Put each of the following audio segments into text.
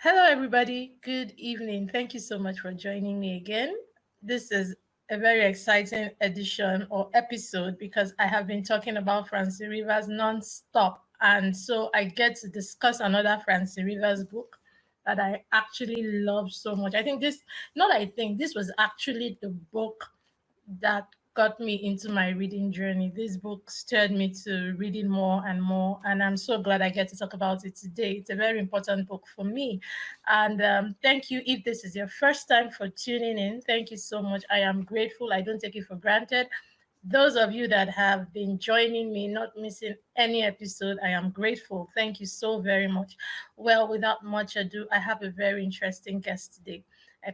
Hello, everybody. Good evening. Thank you so much for joining me again. This is a very exciting edition or episode because I have been talking about Francine Rivers non-stop. And so I get to discuss another Francine Rivers book that I actually love so much. This was actually the book that got me into my reading journey. This book stirred me to reading more and more, and I'm so glad I get to talk about it today. It's a very important book for me. And thank you. If this is your first time for tuning in, thank you so much. I am grateful. I don't take it for granted. Those of you that have been joining me, not missing any episode, I am grateful. Thank you so very much. Well, without much ado, I have a very interesting guest today.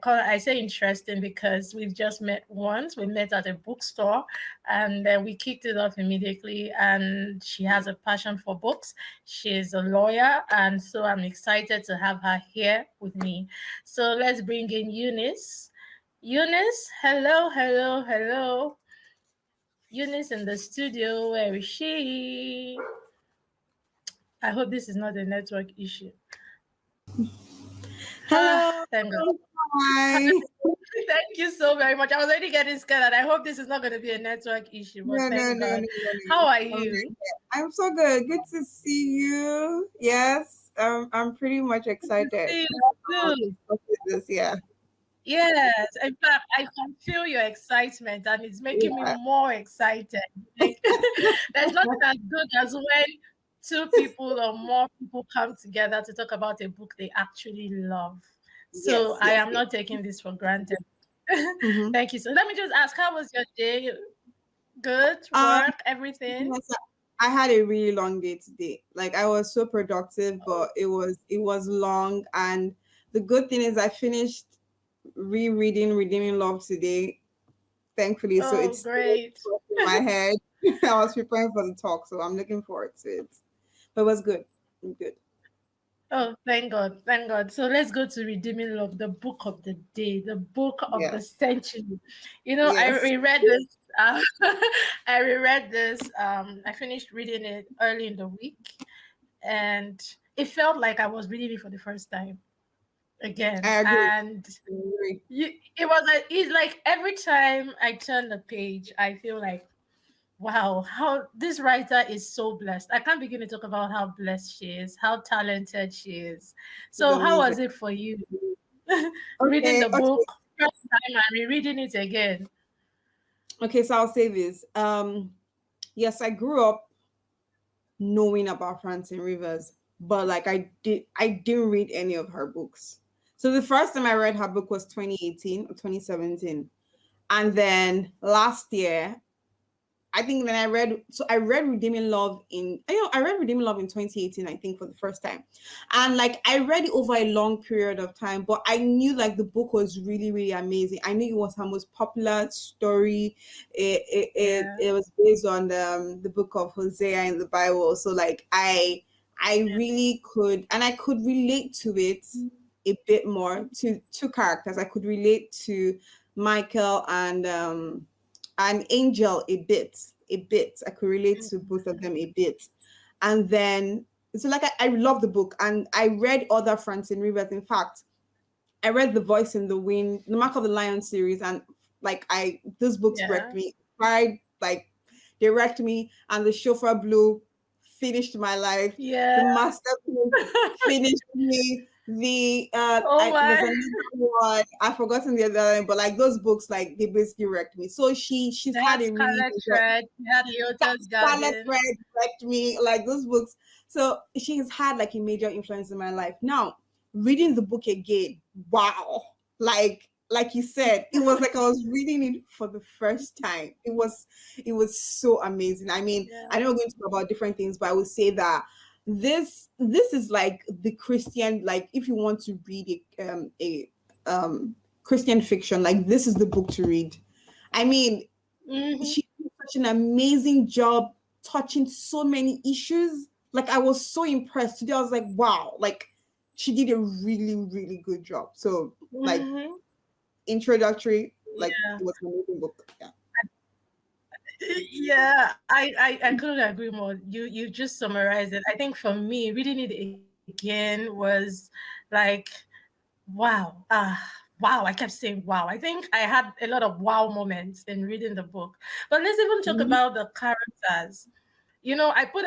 I say interesting because we've just met once. We met at a bookstore and then we kicked it off immediately. And she has a passion for books. She is a lawyer. And so I'm excited to have her here with me. So let's bring in Eunice. Eunice, hello, hello, hello. Eunice in the studio. Where is she? I hope this is not a network issue. Hello. Thank God. Hi. Thank you so very much. I was already getting scared, and I hope this is not going to be a network issue. But No, no, thank no, God. no, no, How no. are you? I'm so good. Good to see you. Yes, I'm pretty much excited. See you Um, too. what is this? Yeah, Yes. In fact, I can feel your excitement, and it's making me yeah, more excited. Like, there's nothing as good as when two people or more people come together to talk about a book they actually love. So yes, I yes, am yes. not taking this for granted. Mm-hmm. Thank you. So let me just ask, how was your day? Good Um, work, everything? yes, I had a really long day today. Like I was so productive, but it was long. And the good thing is I finished rereading Redeeming Love today, thankfully. So Oh, it's still great. fresh in my head. I was preparing for the talk, so I'm looking forward to it. But it was good. Good. Oh, thank God. Thank God. So let's go to Redeeming Love, the book of the day, the book of the Yeah. century. I Yes. reread this. I reread this. I finished reading it early in the week, and it felt like I was reading it for the first time again. I agree. And I agree. it's like every time I turn the page, I feel like, wow, how this writer is so blessed. I can't begin to talk about how blessed she is, how talented she is. It's So, how amazing. was it for you reading Okay. the Okay. book first time and rereading it again? Okay. So I'll say this. Yes, I grew up knowing about Francine Rivers, but like I didn't read any of her books. So the first time I read her book was 2018 or 2017. And then last year I think then I read Redeeming Love I read Redeeming Love in 2018, I think, for the first time. And like I read it over a long period of time, but I knew like the book was really, really amazing. I knew it was her most popular story. Yeah. It was based on the book of Hosea in the Bible. So like I really could, and I could relate to it a bit more to two characters. I could relate to Michael and Angel a bit. I could relate to both of them a bit. And then, so like I love the book and I read other Francine Rivers. In fact, I read The Voice in the Wind, the Mark of the Lion series, and like those books wrecked Yeah. me. Cried, like they wrecked me, and The Chauffeur Blue finished my life. Yeah. The Masterpiece finished me. Oh There's my. another one I've forgotten the other one, but like those books, like they basically wrecked me. So she's They had had a really Scarlet Thread, they had Yota's Scarlet Garden. Thread wrecked me, like those books. So she has had like a major influence in my life. Now, reading the book again, wow. Like you said, it was like I was reading it for the first time. It was so amazing. I mean, Yeah. I know we're going to talk about different things, but I would say that this is like the Christian, like if you want to read a Christian fiction, like this is the book to read. I mean, Hmm. she did such an amazing job touching so many issues. Like I was so impressed today. I was like, wow, like she did a really, really good job. So like Hmm. introductory, like Yeah. it was an amazing book. Yeah. Yeah, I couldn't agree more. You just summarized it. I think for me, reading it again, again was like, wow. Wow. I kept saying wow. I think I had a lot of wow moments in reading the book. But let's even talk Mhm. about the characters. I put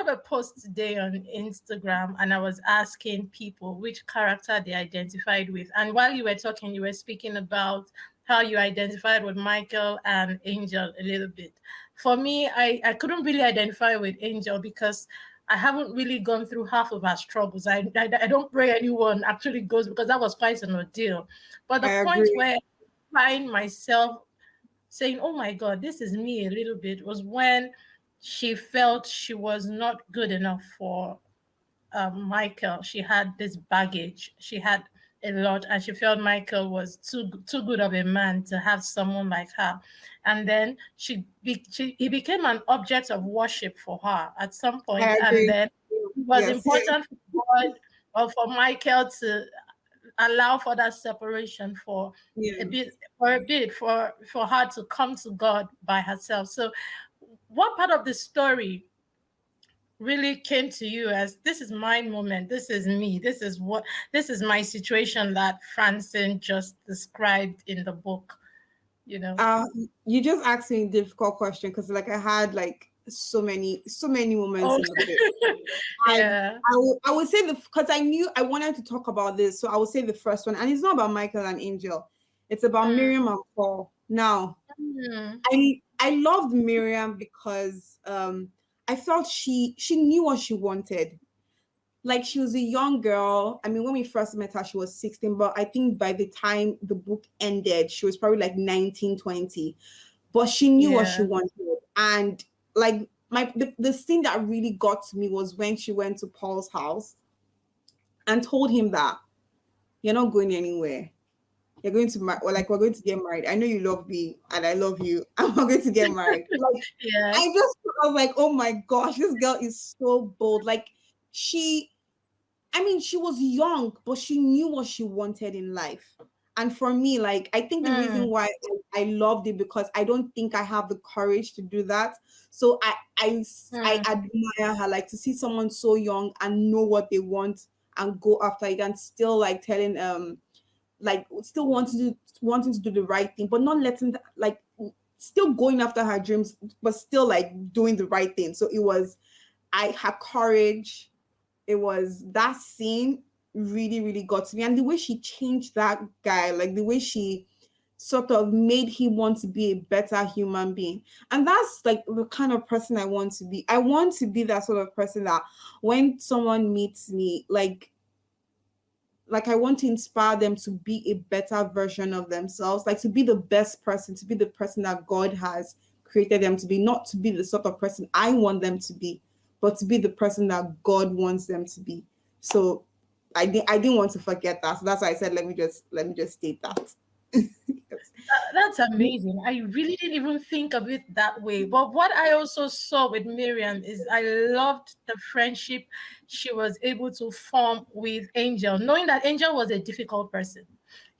up a post today on Instagram, and I was asking people which character they identified with. And while you were talking, you were speaking about how you identified with Michael and Angel a little bit. For me, I couldn't really identify with Angel because I haven't really gone through half of her struggles. I don't pray anyone actually goes, because that was quite an ordeal. But the I point agree. where I find myself saying, "Oh my God, this is me," a little bit, was when she felt she was not good enough for Michael. She had this baggage. She had a lot, and she felt Michael was too good of a man to have someone like her. And then he became an object of worship for her at some point. I And agree. then it was Yes. important for God or for Michael to allow for that separation Yeah. a bit for her to come to God by herself. So what part of the story really came to you as, this is my moment, this is me, this is my situation that Francine just described in the book, you know? Uh, you just asked me a difficult question because like I had like so many moments Oh, in the book. And yeah. I would say because I knew I wanted to talk about this, so I would say the first one, and it's not about Michael and Angel. It's about Mm, Miriam and Paul. Now, mm, I loved Miriam because I felt she knew what she wanted. Like she was a young girl. I mean, when we first met her, she was 16, but I think by the time the book ended, she was probably like 19, 20. But she knew what she yeah. wanted. And like the scene that really got to me was when she went to Paul's house and told him that you're not going anywhere. You're going to or like we're going to get married. I know you love me and I love you, and we're going to get married. Like Yeah. I just I was like, oh my gosh, this girl is so bold. Like she I mean, she was young, but she knew what she wanted in life. And for me, like, I think the reason Mm, why I loved it because I don't think I have the courage to do that. So I mm, admire her, like to see someone so young and know what they want and go after it and still like telling like still wanting to do the right thing, but not letting like still going after her dreams, but still like doing the right thing. So it was I her courage, it was that scene really really got to me, and the way she changed that guy, like the way she sort of made him want to be a better human being. And that's like the kind of person I want to be. I want to be that sort of person that when someone meets me, like I want to inspire them to be a better version of themselves, like to be the best person, to be the person that God has created them to be, not to be the sort of person I want them to be, but to be the person that God wants them to be. So I didn't want to forget that. So that's why I said let me just state that. Yes. That's amazing. I really didn't even think of it that way. But what I also saw with Miriam is I loved the friendship she was able to form with Angel, knowing that Angel was a difficult person.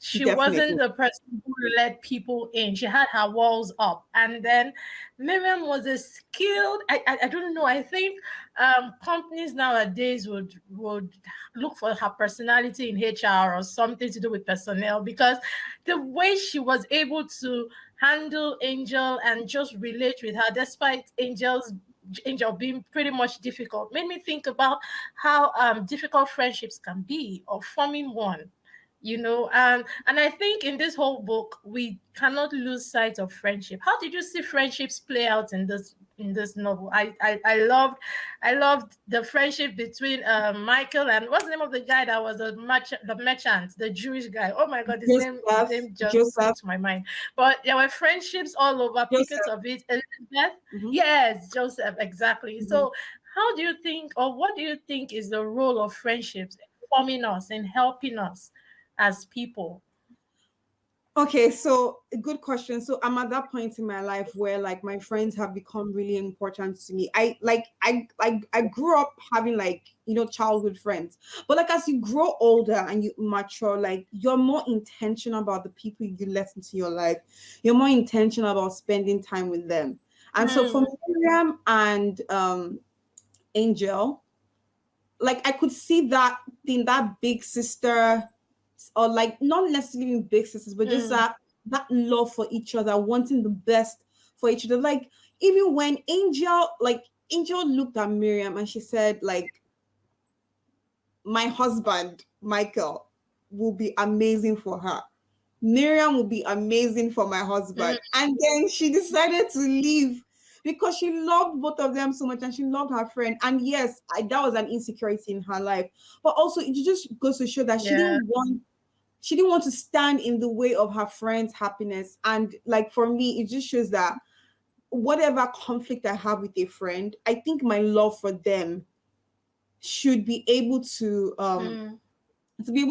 She wasn't Definitely. the person who let people in. She had her walls up. And then Miriam was a skilled, I don't know, I think companies nowadays would look for her personality in HR or something to do with personnel, because the way she was able to handle Angel and just relate with her, despite Angel being pretty much difficult, made me think about how difficult friendships can be, or forming one. And I think in this whole book we cannot lose sight of friendship. How did you see friendships play out in this novel? I loved the friendship between Michael and, what's the name of the guy that was the merchant, the Jewish guy. Oh my God, his Joseph, name just Joseph, slipped my mind. But there were friendships all over, pockets Joseph. of it. Elizabeth, Mhm, yes, Joseph, exactly. mhm. So how do you think, or what do you think is the role of friendships in forming us and helping us as people? Okay, so a good question. So I'm at that point in my life where like my friends have become really important to me. I grew up having like, childhood friends. But like as you grow older and you mature, like you're more intentional about the people you let into your life. You're more intentional about spending time with them. And so for Mm, Miriam and Angel, like I could see that thing, that big sister, or like not necessarily big sisters, but just Mm. that love for each other, wanting the best for each other. Like even when Angel looked at Miriam and she said, like, my husband, Michael, will be amazing for her. Miriam will be amazing for my Mm. husband. And then she decided to leave because she loved both of them so much and she loved her friend. And yes, that was an insecurity in her life. But also it just goes to show that Yeah. she didn't want to stand in the way of her friend's happiness. And like for me, it just shows that whatever conflict I have with a friend, I think my love for them should Mm. be able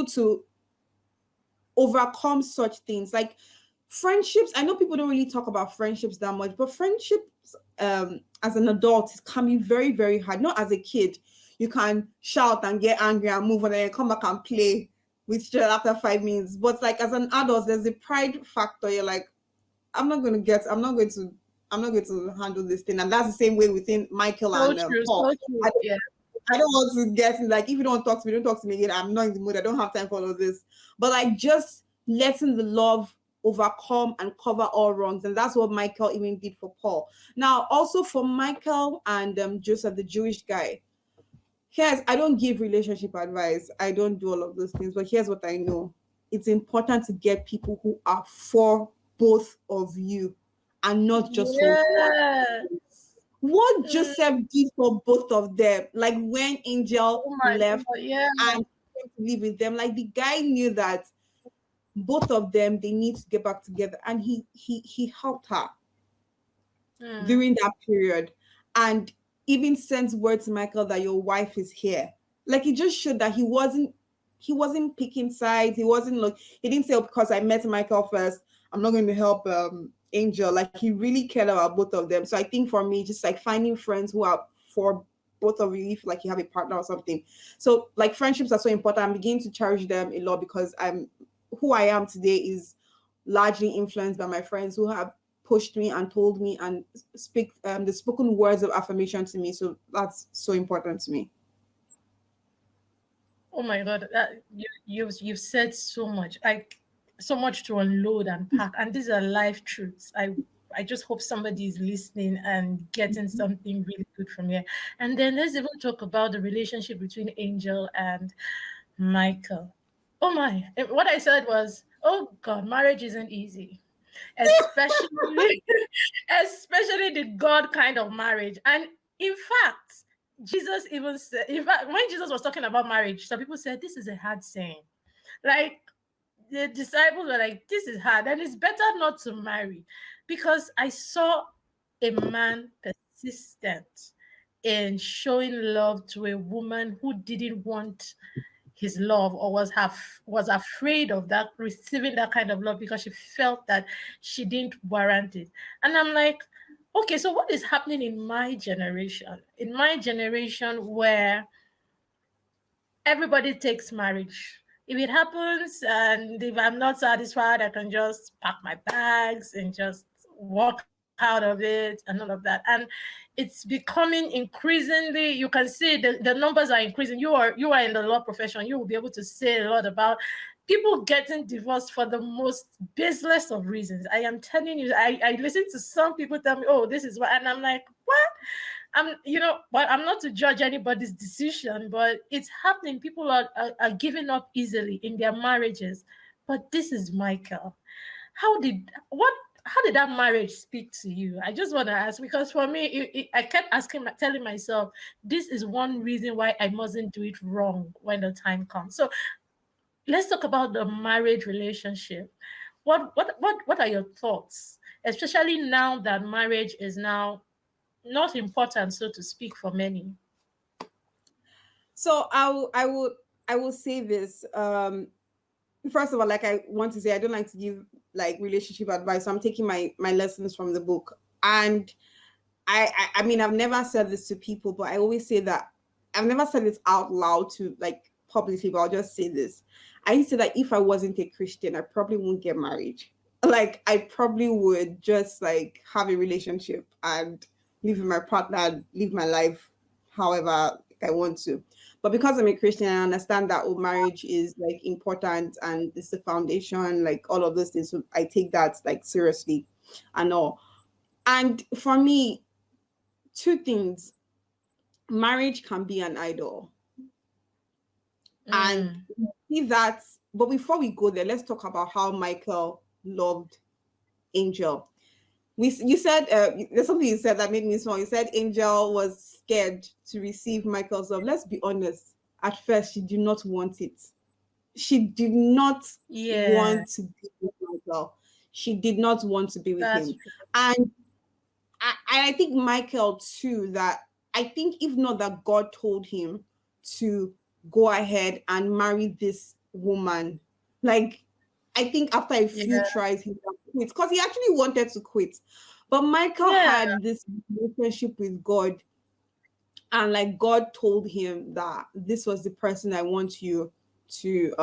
to overcome such things. Like friendships, I know people don't really talk about friendships that much, but friendships as an adult can be very, very hard. Not as a kid. You can shout and get angry and move on and then come back and play with each other after 5 minutes. But like as an adult, there's a pride factor. You're like, I'm not going to handle this thing. And that's the same way within Michael So and true. Paul. So true. Yeah. I don't want to get like, if you don't talk to me, don't talk to me again. I'm not in the mood. I don't have time for all of this. But like just letting the love overcome and cover all wrongs. And that's what Michael even did for Paul. Now, also for Michael and Joseph, the Jewish guy, I don't give relationship advice. I don't do all of those things. But here's what I know. It's important to get people who are for both of you and not just for one. Yes. What Mm. Joseph did for both of them, like when Angel Oh my left God. Yeah. and came to live with them, like the guy knew that both of them they need to get back together, and he helped her Mm. during that period, and even sent word to Michael that your wife is here. Like it just showed that he wasn't picking sides. He wasn't like he didn't say, oh, because I met Michael first, I'm not going to help Angel. Like he really cared about both of them. So I think for me, just like finding friends who are for both of you, if like you have a partner or something. So like friendships are so important. I'm beginning to cherish them a lot because I'm who I am today is largely influenced by my friends who have pushed me and told me and speak the spoken words of affirmation to me. So that's so important to me. Oh my God. You've said so much. So much to unload and pack. And these are life truths. I just hope somebody is listening and getting something really good from here. And then let's even talk about the relationship between Angel and Michael. Oh my. What I said was, oh God, marriage isn't easy. Especially especially the God kind of marriage. And in fact, Jesus even said, in fact, when Jesus was talking about marriage, some people said this is a hard saying. Like the disciples were like, this is hard, and it's better not to marry. Because I saw a man persistent in showing love to a woman who didn't want his love or was afraid of that receiving that kind of love because she felt that she didn't warrant it. And I'm like, okay, so what is happening in my generation? In my generation where everybody takes marriage. If it happens and if I'm not satisfied, I can just pack my bags and just walk out of it and all of that. And it's becoming increasingly, you can see the numbers are increasing. You are in the law profession, you will be able to say a lot about people getting divorced for the most baseless of reasons. I am telling you, I listen to some people tell me, oh, this is what, and I'm like, what? But I'm not to judge anybody's decision, but it's happening. People are giving up easily in their marriages. But this is Michael. How did what? How did that marriage speak to you? I just want to ask because for me, I kept asking, telling myself, this is one reason why I mustn't do it wrong when the time comes. So let's talk about the marriage relationship. What are your thoughts, especially now that marriage is now not important, so to speak, for many. So I will say this. First of all, like I want to say, I don't like to give like relationship advice. So I'm taking my lessons from the book, and I mean I've never said this to people, but I always say that I've never said this out loud to like publicly, but I'll just say this. I used to say that if I wasn't a Christian, I probably wouldn't get married. Like I probably would just like have a relationship and live with my partner, live my life however. I want to. But because I'm a Christian, I understand that marriage is like important and it's the foundation, like all of those things. So I take that like seriously and all. And for me, two things: marriage can be an idol, and Mm. we see that. But before we go there, let's talk about how Michael loved Angel. You said there's something you said that made me smile. You said Angel was scared to receive Michael's love. Let's be honest. At first, she did not want it. She did not Yeah, want to be with Michael. She did not want to be with that's him. true. And I think Michael too, that I think if not that God told him to go ahead and marry this woman, like I think after a few Yeah, tries he would have quit because he actually wanted to quit. But Michael yeah, had this relationship with God, and like God told him that this was the person I want you to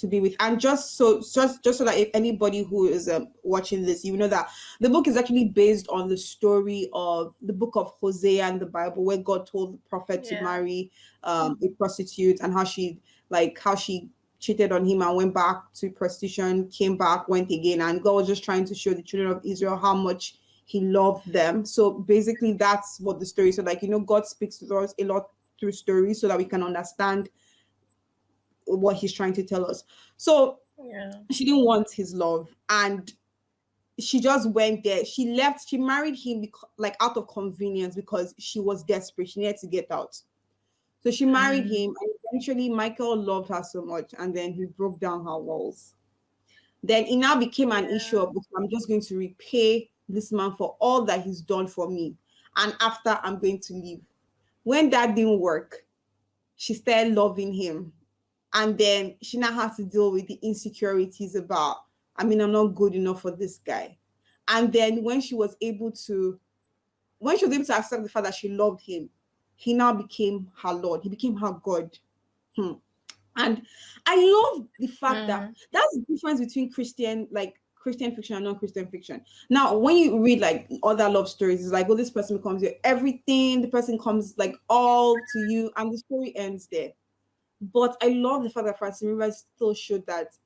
be with. And just so that if anybody who is watching this, you know that the book is actually based on the story of the book of Hosea in the Bible, where God told the prophet to yeah, marry a prostitute, and how she cheated on him and went back to prostitution, came back, went again, and God was just trying to show the children of Israel how much he loved them. So basically that's what the story is. So like, God speaks to us a lot through stories so that we can understand what he's trying to tell us. So yeah, she didn't want his love, and she just went there. She left. She married him like out of convenience because she was desperate. She needed to get out. So she married mm, him, and eventually Michael loved her so much, and then he broke down her walls. Then it now became an issue yeah, of, okay, I'm just going to repay this man for all that he's done for me, and after I'm going to leave. When that didn't work, she started loving him, and then she now has to deal with the insecurities about, I mean, I'm not good enough for this guy. And then when she was able to accept the fact that she loved him, he now became her Lord. He became her God. Hmm. And I love the fact that mm, that's the difference between Christian fiction and non-Christian fiction. Now, when you read like other love stories, it's like, oh, this person becomes your everything, the person comes like all to you, and the story ends there. But I love the fact that Francine Rivers still showed that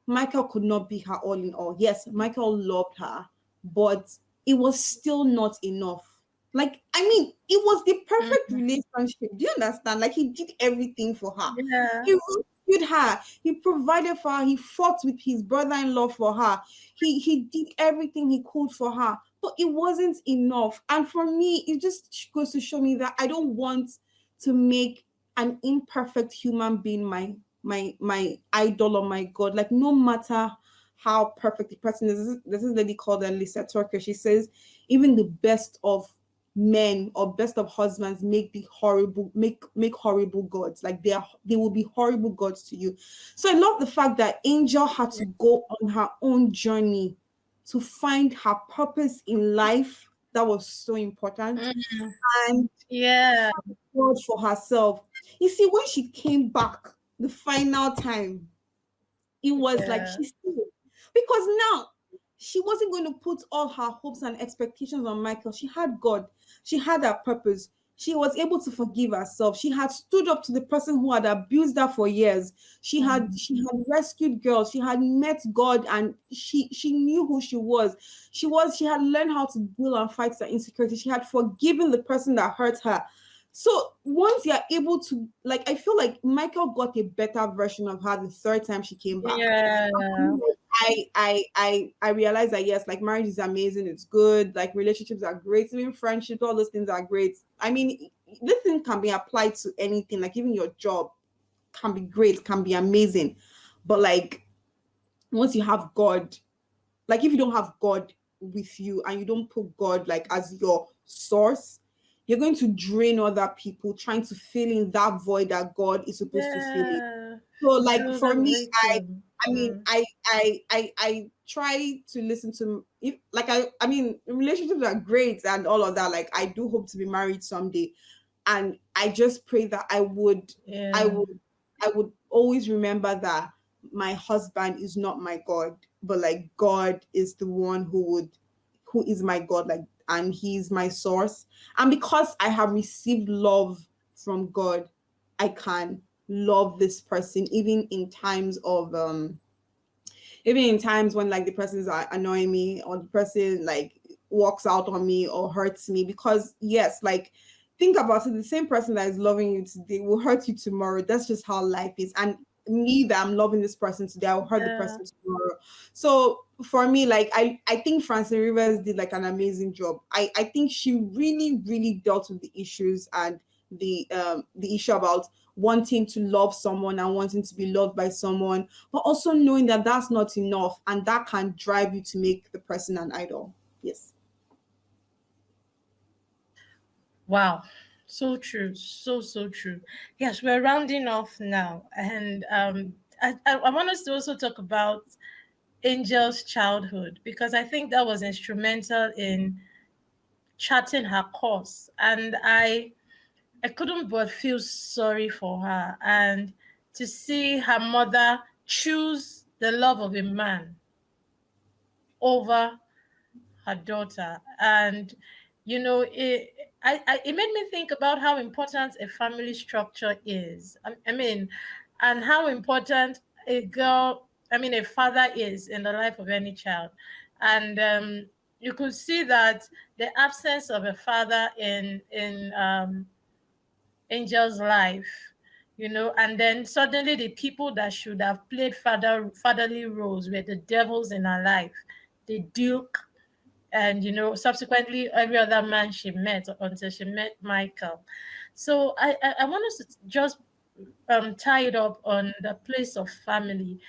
Michael could not be her all in all. Yes, Michael loved her, but it was still not enough. Like, I mean, it was the perfect mm, relationship. Do you understand? Like, he did everything for her. yeah, He rescued her. He provided for her. He fought with his brother-in-law for her. He did everything he could for her, but it wasn't enough. And for me, it just goes to show me that I don't want to make an imperfect human being my idol or my god. Like, no matter how perfect the person is. This lady called Lisa Turker. She says even the best of men or best of husbands make horrible gods. Like, they will be horrible gods to you. So I love the fact that Angel had to go on her own journey to find her purpose in life. That was so important. mm, And yeah, find God for herself. You see, when she came back the final time, it was like yeah, she still, because now she wasn't going to put all her hopes and expectations on Michael. She had God, she had her purpose. She was able to forgive herself. She had stood up to the person who had abused her for years. mm, She had rescued girls. She had met God, and she knew who she was. She had learned how to deal and fight her insecurity. She had forgiven the person that hurt her. So once you're able to, like, I feel like Michael got a better version of her the third time she came back. yeah, I realized that yes, like, marriage is amazing, it's good, like relationships are great, even friendships, all those things are great. I mean, this thing can be applied to anything, like even your job can be great, can be amazing. But like, once you have God, like if you don't have God with you and you don't put God like as your source, you're going to drain other people trying to fill in that void that God is supposed to fill in. yeah. So like Feel for the me, victim. I mean, Mm, I try to listen to, if like, I mean, relationships are great and all of that. Like, I do hope to be married someday, and I just pray that I yeah, would I would always remember that my husband is not my God, but like God is the one who is my God, like, and he's my source. And because I have received love from God, I can love this person even in times when like the person's annoying me, or the person like walks out on me or hurts me. Because yes, like think about it, the same person that is loving you today will hurt you tomorrow. That's just how life is. And me, that I'm loving this person today, I'll hurt the Yeah. person tomorrow. So for me, like I think Francine Rivers did like an amazing job. I think she really, really dealt with the issues, and the issue about wanting to love someone and wanting to be loved by someone, but also knowing that that's not enough, and that can drive you to make the person an idol. Yes. Wow. So true. So true. Yes, we're rounding off now. And I want us to also talk about Angel's childhood, because I think that was instrumental in charting her course. And I couldn't but feel sorry for her, and to see her mother choose the love of a man over her daughter. And it made me think about how important a family structure is. I mean, and how important a father is in the life of any child. And you could see that the absence of a father in Angel's life, and then suddenly the people that should have played fatherly roles were the devils in her life, the Duke, and subsequently every other man she met until she met Michael. So I want us to just tie it up on the place of family.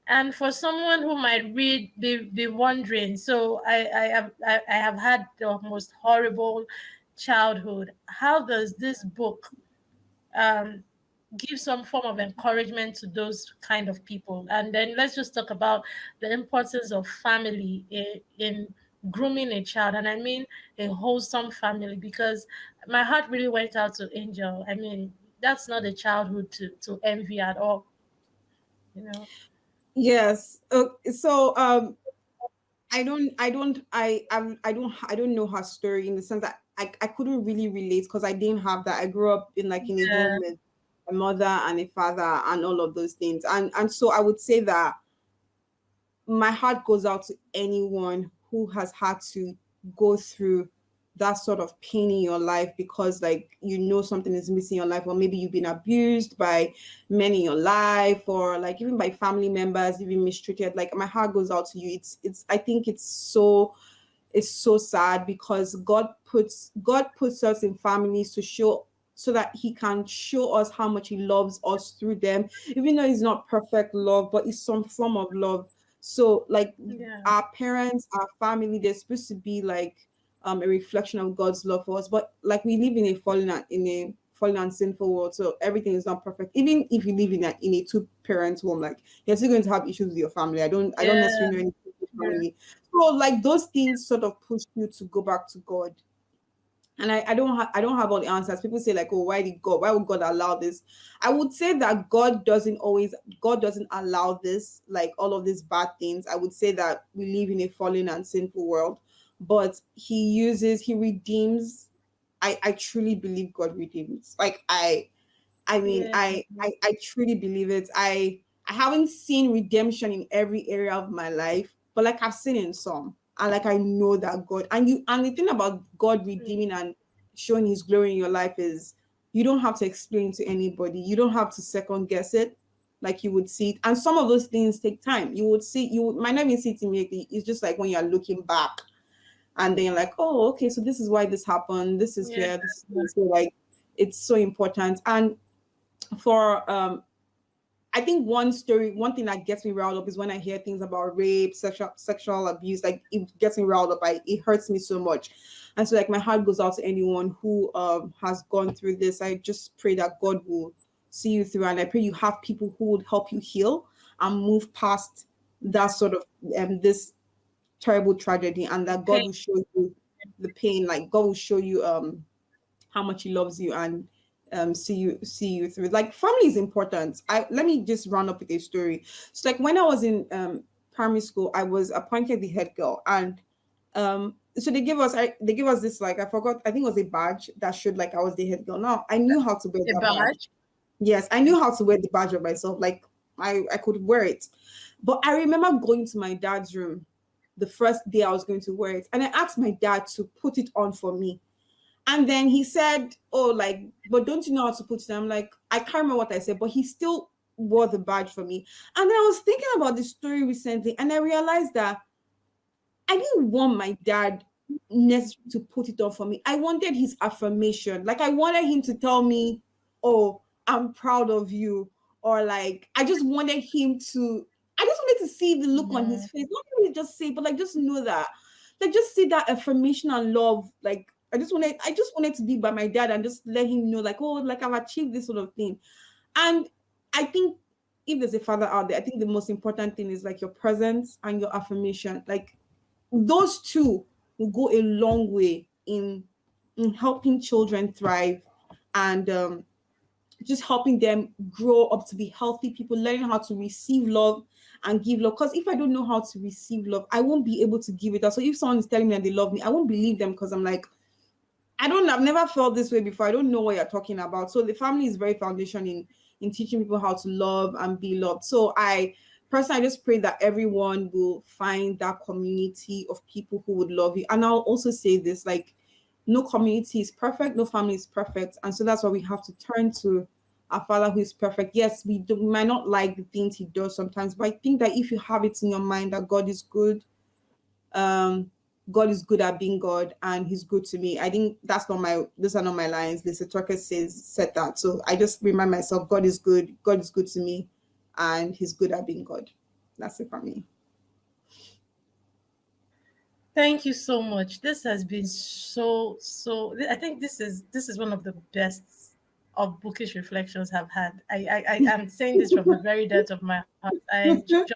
And for someone who might read, be wondering, so I have had the most horrible childhood. How does this book um, give some form of encouragement to those kind of people? And then let's just talk about the importance of family in grooming a child. And I mean a wholesome family, because my heart really went out to Angel. I mean, that's not a childhood to envy at all, you know? Yes. So I don't know her story, in the sense that I couldn't really relate, because I didn't have that. I grew up in like in a home Yeah, with a mother and a father and all of those things. And so I would say that my heart goes out to anyone who has had to go through that sort of pain in your life, because like something is missing in your life, or maybe you've been abused by men in your life, or like even by family members, you've been mistreated. Like my heart goes out to you. It's I think it's so sad, because God puts us in families to show, so that he can show us how much he loves us through them, even though it's not perfect love, but it's some form of love. So like yeah, our parents, our family, they're supposed to be like a reflection of God's love for us. But like we live in a fallen and sinful world, so everything is not perfect. Even if you live in a two-parent home, like you're still going to have issues with your family. I don't yeah, necessarily know any yeah, family. So like those things sort of push you to go back to God. And I don't have all the answers. People say like, oh, why would God allow this? I would say that God doesn't allow this, like all of these bad things. I would say that we live in a fallen and sinful world, but he redeems. I truly believe God redeems. Like I mean, yeah, I truly believe it. I haven't seen redemption in every area of my life, but like I've seen in some. And like I know that God, and the thing about God redeeming and showing his glory in your life is you don't have to explain to anybody. You don't have to second guess it, like you would see it. And some of those things take time. Might not even see it immediately. It's just like when you're looking back, and then you're like, oh, okay, so this is why this happened. This is yeah, here, this is here. So like it's so important. And for I think one thing that gets me riled up is when I hear things about rape, sexual abuse. Like it gets me riled up. It hurts me so much, and so like my heart goes out to anyone who has gone through this. I just pray that God will see you through, and I pray you have people who would help you heal and move past that sort of this terrible tragedy, and that pain, God will show you the pain. Like God will show you how much he loves you, and see you through. Like family is important. I Let me just run up with a story. So like when I was in primary school, I was appointed the head girl, and so they gave us this, like, I forgot, I think it was a badge that showed like I was the head girl. Now I knew how to wear A that badge. badge? Yes, I knew how to wear the badge of myself. Like I could wear it. But I remember going to my dad's room the first day I was going to wear it. And I asked my dad to put it on for me. And then he said, "Oh, like, but don't you know how to put it on?" I'm like, I can't remember what I said, but he still wore the badge for me. And then I was thinking about this story recently, and I realized that I didn't want my dad necessarily to put it on for me. I wanted his affirmation. Like I wanted him to tell me, "Oh, I'm proud of you," or like I just wanted him to. I just wanted to see the look on his Mm, face. Not really just say, but like just know that, like just see that affirmation and love. Like I just wanted to be by my dad and just let him know, like, oh, like I've achieved this sort of thing. And I think if there's a father out there, I think the most important thing is like your presence and your affirmation. Like those two will go a long way in helping children thrive and just helping them grow up to be healthy people, learning how to receive love and give love. Because if I don't know how to receive love, I won't be able to give it out. So if someone is telling me that they love me, I won't believe them because I'm like, I've never felt this way before. I don't know what you're talking about. So the family is very foundation in teaching people how to love and be loved. So I personally, I just pray that everyone will find that community of people who would love you. And I'll also say this, like, no community is perfect, no family is perfect. And so that's why we have to turn to our Father who is perfect. Yes, we might not like the things he does sometimes, but I think that if you have it in your mind that God is good, um God is good at being God and he's good to me. I think those are not my lines. Lisa Tucker said that. So I just remind myself God is good to me and he's good at being God. That's it for me. thank you so much. This has been I think this is one of the best of bookish reflections I've had. I am saying this from the very depth of my heart. I enjoyed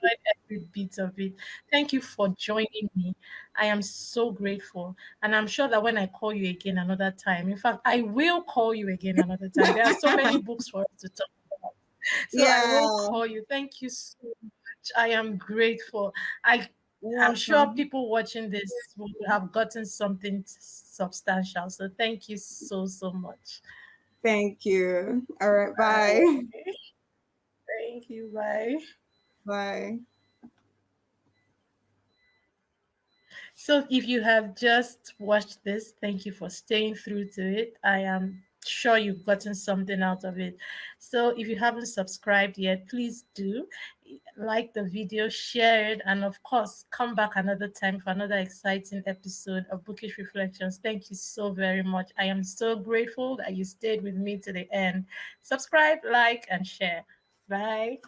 every bit of it. Thank you for joining me. I am so grateful. And I'm sure that when I call you again another time, in fact, I will call you again another time. There are so many books for us to talk about. So I will Yeah. call you. Thank you so much. I am grateful. I I'm sure Welcome. people watching this will have gotten something substantial. So thank you so much. Thank you. All right. Bye. Bye. Thank you. Bye. Bye. So if you have just watched this, thank you for staying through to it. I am sure you've gotten something out of it. So if you haven't subscribed yet, please do like the video, share it, and of course, come back another time for another exciting episode of Bookish Reflections. Thank you so very much. I am so grateful that you stayed with me to the end. Subscribe, like, and share. Bye.